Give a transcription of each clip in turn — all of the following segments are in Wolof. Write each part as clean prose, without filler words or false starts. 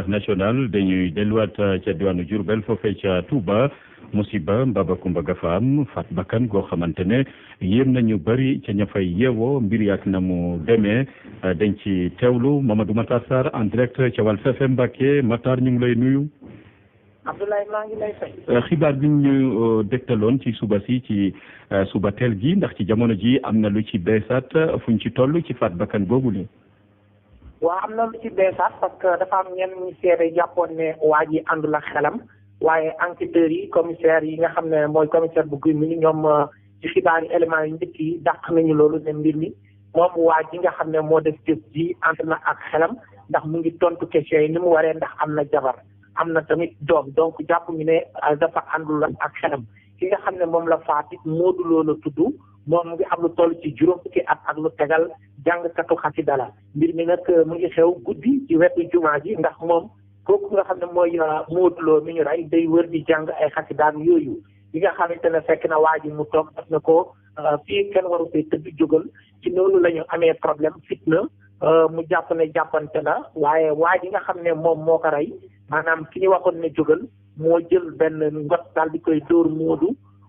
international dañuy delluwaat ca diwaanu Diourbel foofee ca Touba musiba Mbaba Kumba gafa am faat bakkan goo xamante ne yéem nañu bëri ca ña fay yeewoo mbir yaak na mu demee dañ ci teewlu Mamadou Matar Sarr en direct ca Walf FM Mbacké. Matar ñu ngi lay nuyu. Abdoulaye maa ngi lay fay. xibaar bi ñu dégtaloon ci suba si ci suba teel gi ndax ci jamono ji am na lu ci beesaat fuñ ci toll ci faat bakkan boobule. waaw am na lu ci beesaat parce que dafa am ñenn ñi seede jàppoon ne waa ji àndul ak xelam waaye enquêteurs yi commissaire yi nga xam ne mooy commissaire bu Guy Mbind ñoom ci xibaar yi éléments yi njëkk yi dàq nañu loolu ne mbir mi moom waa ji nga xam ne moo def jëf ji ànd na ak xelam ndax mu ngi tontu question yi ni mu waree ndax am na jabar am na tamit doom donc jàpp ñu ne dafa àndul ak xelam ki nga xam ne moom la faat it Modou Lo la tudd moom mu ngi am lu toll ci juróom fukki at ak lu tegal jàngkatu xasida la mbir mi nag mu ngi xew guddi ci wetu jumaa ji ndax moom kooku nga xam ne mooy Modou Lo mi ñu rey day wër di jàng ay xasidaan yooyu yi nga xamante ne fekk na waa ji mu toog daf na ko fii kenn waru fee tëdd jógal ci noonu la ñu amee problème fitna mu jàpp ne jàppante la waaye waa ji nga xam ne moom moo ko rey maanaam ki ñu waxoon ne jógal moo jël benn ngot daal di koy dóor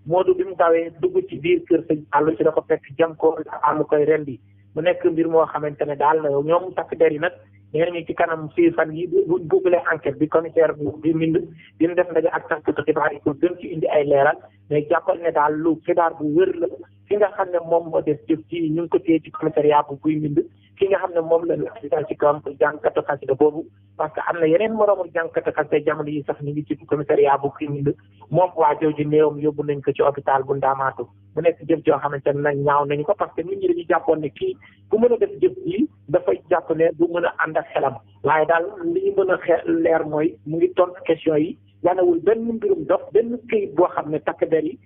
Modou bi mu dawee dugg ci biir kër sëñ àllu ci da ko fekk jam ko amu koy rendi mu nekk mbir moo xamante ne daal ñoom takk der yi nag ñeneen ñi ci kanam fii fan yi bu buggalee enquête bi commissaire bi Mbind dina def ndaje ak taskatu xibaar yi pour gën ci indi ay leeral mais jàppal ne daal lu xibaar bu wér la ki nga xam ne moom moo def jëf ci ñu ngi ko téye ci commissariat bu Guy Mbind ki nga xam ne moom la ñu accident ci kawam jàngkatu xasida boobu parce que am na yeneen moroomu jàngkatu xasida jamono yi sax ñu ngi ci commissariat bu Guy Mbind moom waa jooju néewam yóbbu nañ ko ci hôpital bu Ndaamaatu mu nekk jëf joo xamante ne nag ñaaw nañu ko parce que nit ñi dañu jàppoon ne kii bu mën a def jëf yi dafay jàpp ne du mën a ànd ak xelam waaye daal li ñu mën a leer mooy mu ngi tontu question yi yanewul benn mbirum dof benn këyit boo xam ne takk der yi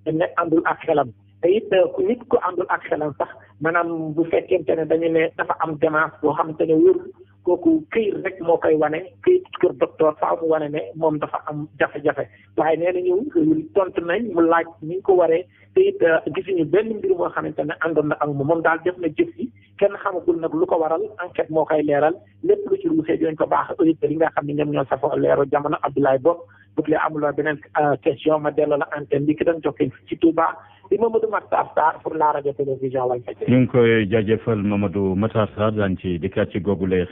ne àndul ak xelam te it nit ku àndul ak xelam sax maanaam bu fekkente ne dañu ne dafa am démence boo xamante ne wérul kooku këyit rek moo koy wane këyit kër docteur faaw mu wane ne moom dafa am jafe-jafe waaye nee nañu tontu nañ mu laaj ni ñu ko waree te it gisuñu benn mbir moo xamante ne àndoon na ak moom daal def na jëf yi kenn xamagul nag lu ko waral enquête moo koy leeral lépp lu ci ruusee dinañ ko baax auditeurs yi nga xam ne ñoom ñoo safoo leeru jamono Abdoulaye Bob bu dee amuloo beneen question ma delloo la antenne bi ki doon jokkee ci Touba di Mamadou Matar Sarr pour la radio télévision Walfadjri. ñu ngi koy jaajëfal Mamadou Matar Sarr daan ci dikkaat ci googule